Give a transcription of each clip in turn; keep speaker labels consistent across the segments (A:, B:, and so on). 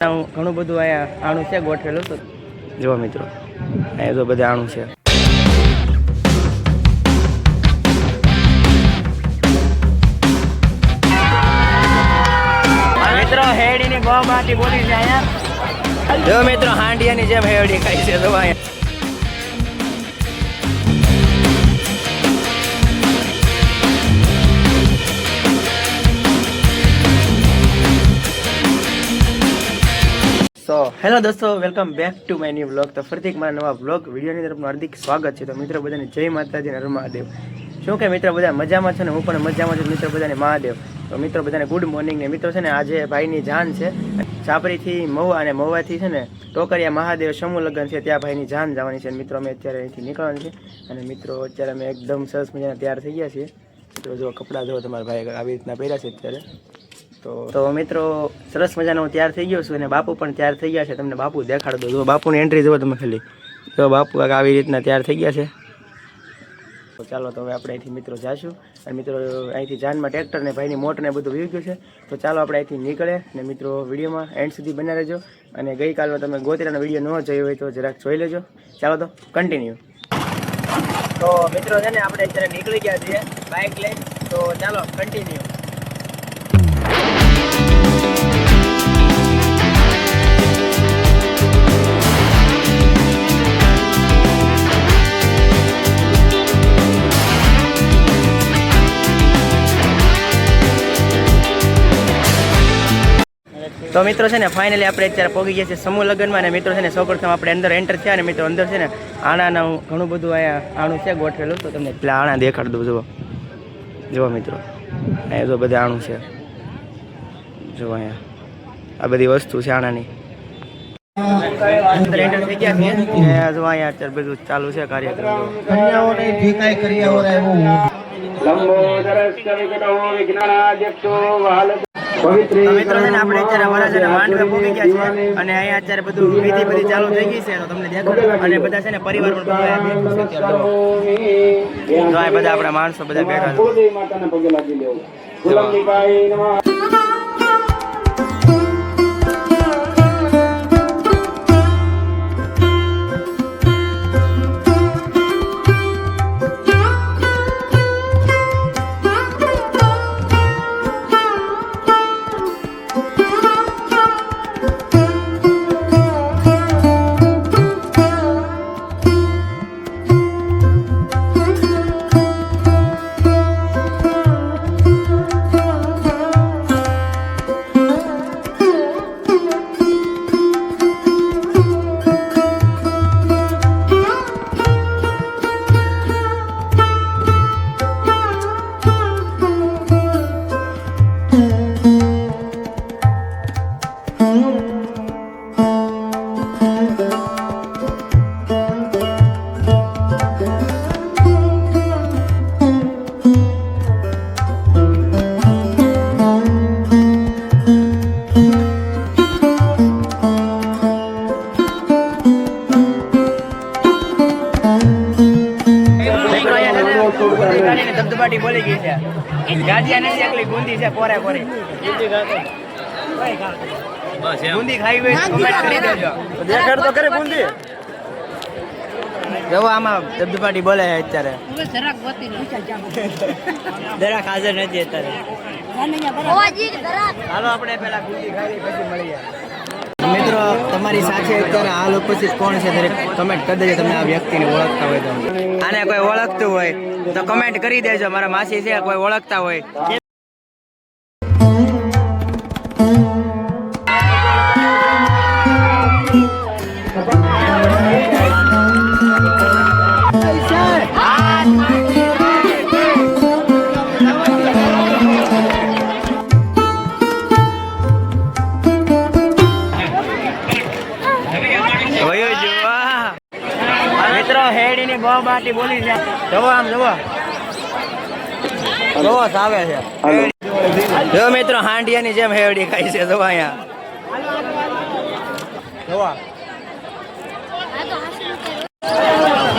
A: ઘણું બધું અહીંયા આણું છે ગોઠવેલું તો જો મિત્રો અહીંયા જો બધા આણું છે. મિત્રો હેડીની ગો માટી બોલી છે અહીંયા. જો મિત્રો હાંડિયાની જેમ હેડી ખાઈ છે જો અહીંયા. તો હેલો દોસ્તો, welcome back to my new vlog. તો ફરીથી મારા નવા વ્લોગ વિડીયોની તરફનું હાર્દિક સ્વાગત છે. તો મિત્રો બધાને જય માતાજી નર મહાદેવ. શું કે મિત્રો બધા મજામાં છો ને? હું પણ મજામાં છું. મિત્રો બધાને મહાદેવ. તો મિત્રો બધાને ગુડ મોર્નિંગ ને મિત્રો છે ને આજે ભાઈની જાન છે છાપરીથી મહુવા અને મહુવાથી છે ને ટોકરિયા મહાદેવ સમૂહ લગ્ન છે ત્યાં ભાઈની જાન જવાની છે. મિત્રો અમે અત્યારે અહીંથી નીકળવાનું છે અને મિત્રો અત્યારે અમે એકદમ સરસ મજાના તૈયાર થઈ ગયા છીએ. મિત્રો જો કપડાં જો તમારા ભાઈ આવી રીતના પહેર્યા છે અત્યારે. તો મિત્રો સરસ મજાનો હું તૈયાર થઈ ગયો છું અને બાપુ પણ તૈયાર થઈ ગયા છે. તમને બાપુ દેખાડ દો. જો બાપુની એન્ટ્રી જુઓ તમે ખાલી. તો બાપુ આવી રીતના તૈયાર થઈ ગયા છે. તો ચાલો તો હવે આપણે અહીંથી મિત્રો જઈશું અને મિત્રો અહીંથી જાનમાં ટ્રેક્ટર ને ભાઈની મોટર ને બધું વી ગયું છે. તો ચાલો આપણે અહીંથી નીકળે ને મિત્રો વિડીયોમાં એન્ડ સુધી બના રહેજો. અને ગઈકાલમાં તમે ગોતરાનો વિડીયો ન જોયો હોય તો જરાક જોઈ લેજો. ચાલો તો કન્ટિન્યુ. તો મિત્રો છે ને આપણે અત્યારે નીકળી ગયા છીએ બાઇક લઈને. તો ચાલો કન્ટિન્યુ. તો મિત્રો છે ને ફાઇનલી આપણે અત્યારે પહોંચી ગયા છે સમૂહ લગ્નમાં. અને મિત્રો છે ને સૌપ્રથમ આપણે અંદર એન્ટર થયા અને મિત્રો અંદર છે ને આણાનું ઘણું બધું અહીંયા આણું છે ગોઠવેલું. તો તમને પેલા આણા દેખાડ દઉં. જુઓ મિત્રો અહીંયા જો બધા આણું છે. જુઓ અહીંયા આ બધી વસ્તુ છે આણાની. અંદર એન્ટર થઈ ગયા છે જો અહીંયા અત્યારે બધું ચાલુ છે કાર્યક્રમ. મિત્રો છે ને આપણે અત્યારે વરરાજાને માંડવે પહોંચી ગયા છે અને અહીંયા અત્યારે બધું વિધિ બધી ચાલુ થઈ ગઈ છે. તો તમને દેખાડું. અને બધા છે ને પરિવાર પણ બધા બધા આપણા માણસો બધા બેઠા છે. ધબધબાટી બોલી ગઈ છે. ગાજિયા નથી એકલી ગુંદી છે પોરે પોરે. ગુંદી ખાઈ હોય કમેન્ટ કરી દેજો. દેખાડ તો કરે ગુંદી. જો આમાં ધબધબાટી બોલે અત્યારે. જરાક હાજર નથી અત્યારે. હાલો આપણે પેલા ગુંદી ખાઈ પછી મળીએ. મિત્રો તમારી સાથે અત્યારે આ લોકો પછી કોણ છે દરેક કમેન્ટ કરી દેજો. તમે આ વ્યક્તિને ઓળખતા હોય તો. આને કોઈ ઓળખતું હોય તો કમેન્ટ કરી દેજો. મારા માસી છે કોઈ ઓળખતા હોય. મિત્રો હેડીની ગો માટી બોલી છે. જવો આમ જવો રોસ આવે છે. જો મિત્રો હાંડિયાની જેમ હેડી ખાઈ છે. જવો અહીંયા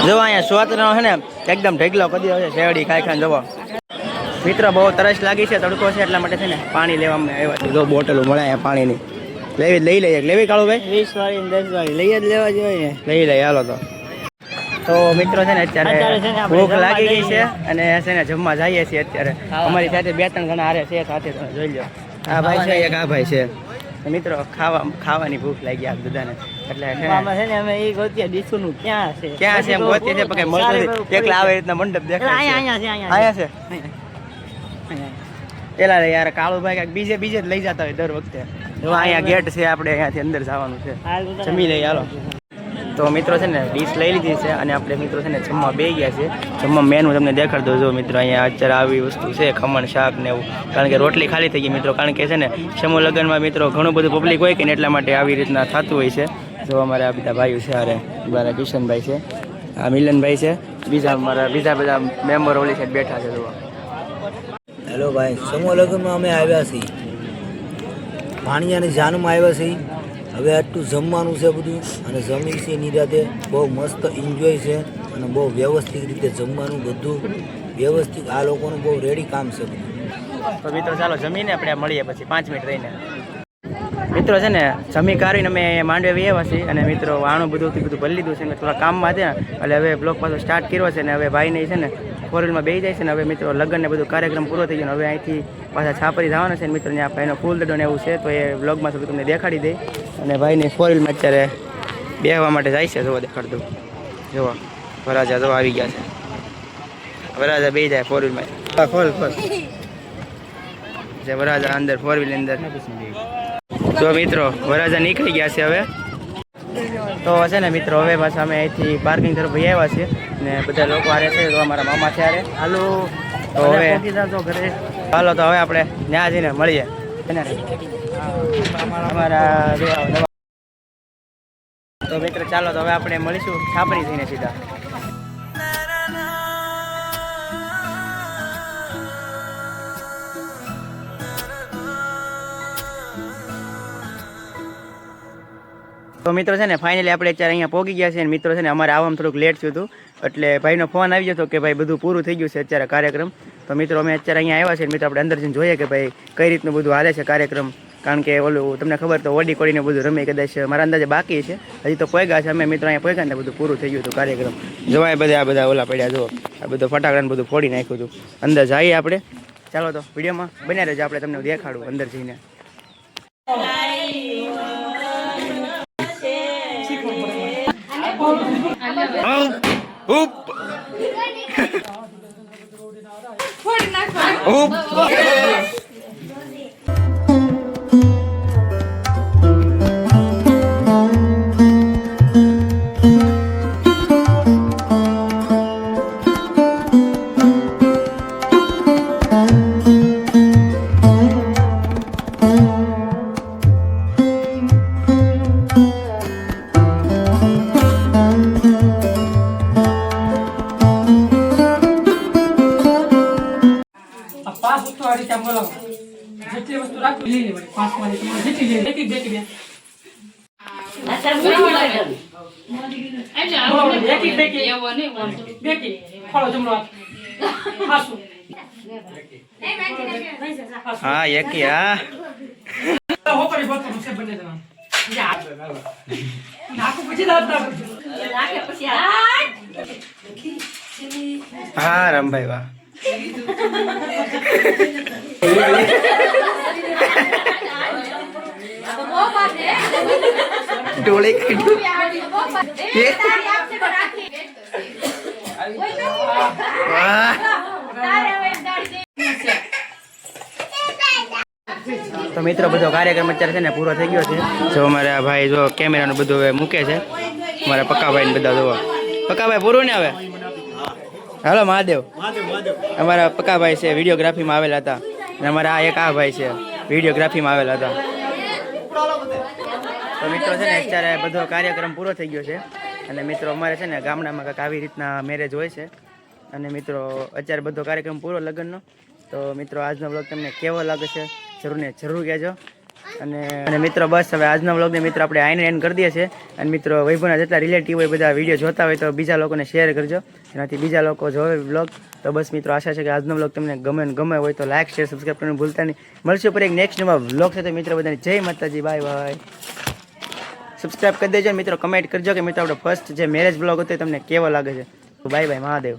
A: જો અહીંયા સ્વાતનો છે ને એકદમ ઢગલો કરી દીધો છે શેરડી ખાઈ ખાઈને. જવો મિત્રો બહુ તરસ લાગી છે, તડકો છે એટલા માટે છે ને પાણી લેવામાં આવ્યા છે. જો બોટલો મળે અહીંયા પાણીની. લઈ લઈએ લેવી કાળું ભાઈ
B: 20 વાળી 10 વાળી લઈ જ લેવા જોઈએ
A: લઈ લઈએ હાલો તો મિત્રો છે ને અત્યારે ભૂખ લાગી ગઈ છે અને છે ને જમવા જઈએ છીએ અત્યારે અમારી સાથે 2-3 જણા હારે છે સાથે તમે જોઈ લો આ ભાઈ છે એક આ ભાઈ છે મિત્રો ખાવાની ભૂખ લાગી આ બધાને એટલે છે ને
B: અમે એ ગોતીએ દીસુનું ક્યાં છે
A: એમ ગોતીએ છે પણ મળતો એકલા આવે રીતના મંડપ દેખાય અહીંયા છે પેલા યાર કાળુભાઈ કાંઈક બીજે જ લઈ જતા હોય દર વખતે જો અહીંયા ગેટ છે આપણે અહીંયાથી અંદર જવાનું છે જમી લઈએ હાલો તો મિત્રો છે ને ડીશ લઈ લીધી છે અને આપણે મિત્રો છે ને જમવા બે ગયા છે જમવા મેનુ તમને દેખાડ દો જો મિત્રો અહીંયા અત્યારે આવી વસ્તુ છે ખમણ શાક ને એવું કારણ કે રોટલી ખાલી થઈ ગઈ મિત્રો કારણ કે છે ને સમૂહ લગ્નમાં મિત્રો ઘણું બધું પબ્લિક હોય કે ને એટલા માટે આવી રીતના થતું હોય છે જો અમારે આ બધા ભાઈઓ છે અરે મારા કિશનભાઈ છે આ મિલનભાઈ છે બીજા બધા મેમ્બર ઓલી સાઈડ બેઠા છે જોવા
C: હેલો ભાઈ સમૂહ લગ્નમાં અમે આવ્યા છીએ ભાણિયાની જાનમાં આવ્યા છીએ હવે આટલું જમવાનું છે બધું અને જમી છે નિરાતે બહુ મસ્ત એન્જોય છે અને બહુ વ્યવસ્થિત રીતે જમવાનું બધું વ્યવસ્થિત આ લોકોનું બહુ રેડી કામ છે બધું
A: તો મિત્રો ચાલો જમીને આપણે મળીએ પછી 5 મિનિટ રહીને મિત્રો છે ને જમી કાઢીને અમે માંડવે આવ્યા છીએ અને મિત્રો આણું બધું ભરી લીધું છે ને થોડા કામમાં છે એટલે હવે બ્લોગ પાછો સ્ટાર્ટ કર્યો છે ને હવે ભાઈને છે ને 4-વ્હીલમાં બેસી જાય છે ને હવે મિત્રો લગ્ન ને બધું કાર્યક્રમ પૂરો થઈ ગયો હવે અહીંથી પાછા છાપરી જવાના છે ને મિત્રો ત્યાં ભાઈનો ફૂલ દડો ને એવું છે તો એ બ્લોગમાં થોડું તમને દેખાડી દઈ અને ભાઈને 4-વ્હીલમાં અત્યારે બેસવા માટે જાય છે જોવા દેખાડ દઉં જોવા વરાજા જો આવી ગયા છે વરાજા બે જાય 4-વ્હીલમાં ખોલ જે વરાજા અંદર 4-વ્હીલ અંદર તો મિત્રો વરાજા નીકળી ગયા છે હવે તો છે ને મિત્રો હવે પાછા અમે અહીંથી પાર્કિંગ તરફ આવ્યા છીએ ને બધા લોકો આરે છે તો અમારા મામા છે આરે હાલો તો હવે ઘરે હાલો તો હવે આપણે ત્યાં જઈને મળીએ અમારા તો મિત્રો ચાલો તો હવે આપણે મળીશું છાપરી થઈને સીધા તો મિત્રો છે ને ફાઇનલી આપણે અત્યારે અહીંયા પહોંચી ગયા છે અને મિત્રો છે ને અમારે આવવામાં થોડુંક લેટ થયું હતું એટલે ભાઈનો ફોન આવી ગયો હતો કે ભાઈ બધું પૂરું થઈ ગયું છે અત્યારે કાર્યક્રમ તો મિત્રો અમે અત્યારે અહીંયા આવ્યા છે મિત્રો આપણે અંદર જઈને જોઈએ કે ભાઈ કઈ રીતનું બધું હાલે છે કાર્યક્રમ કારણ કે ઓલું તમને ખબર તો ઓડી કોડીને બધું રમે કદાચ મારા અંદાજે બાકી છે હજી તો પહોંચ્યા છે અમે મિત્રો અહીંયા પહોંચ્યા ને બધું પૂરું થઈ ગયું હતું કાર્યક્રમ જોવાય આ બધા ઓલા પડ્યા જો આ બધું ફટાકડાને બધું ફોડી નાખ્યું હતું અંદર જઈએ આપણે ચાલો તો વિડીયોમાં બન્યા રહેજો આપણે તમને દેખાડું અંદર જઈને
D: જેટલી વસ્તુ રાખવી લઈ લેવાની 5 વાળી તમારે જેટલી લઈ એક બેકી બે બેકી ફળો જમણો હાસુ
A: હા એકી હા
D: હોપરી બોતો છે બને જવાનું નાકુ પછી દાતા નાકે પછી
A: હા રામભાઈ વાહ डोले તો મિત્રો બધો કાર્યક્રમ અત્યારે છે ને પૂરો થઈ ગયો છે જો અમારા ભાઈ જો કેમેરાનું બધું હવે મૂકે છે મારા પક્કાભાઈ ને બધા જોવા પક્કાભાઈ પૂરું ને હવે હાલો મહાદેવ અમારા પક્કાભાઈ છે વિડીયોગ્રાફીમાં આવેલા હતા અને અમારા આ એક આ ભાઈ છે વિડીયોગ્રાફીમાં આવેલા હતા તો મિત્રો છે ને અત્યારે બધો કાર્યક્રમ પૂરો થઈ ગયો છે અને મિત્રો અમારે છે ને ગામડામાં કાંઈક આવી રીતના મેરેજ હોય છે અને મિત્રો અત્યારે બધો કાર્યક્રમ પૂરો લગ્નનો તો મિત્રો આજનો બ્લોગ તમને કેવો લાગે છે જરૂર કહેજો અને મિત્રો બસ હવે આજના વ્લોગને મિત્રો આપણે આઈને એન્ડ કરી દઈએ છીએ. અને મિત્રો વૈભવના જેટલા રિલેટિવ હોય બધા વિડીયો જોતા હોય તો બીજા લોકોને શેર કરજો, એનાથી બીજા લોકો જોવે વ્લોગ. તો બસ મિત્રો આશા છે કે આજનો વ્લોગ તમને ગમે હોય તો લાઈક શેર સબસ્ક્રાઈબ કરવાનું ભૂલતા નહીં. મળશું પર એક નેક્સ્ટ નવા વ્લોગ સાથે મિત્રો બધાને જય માતાજી, બાય બાય. સબસ્ક્રાઈબ કરી દેજો મિત્રો, કમેન્ટ કરજો કે મિત્રો આપણો ફર્સ્ટ જે મેરેજ વ્લોગ હતો એ તમને કેવો લાગે છે. Bye bye Mahadev.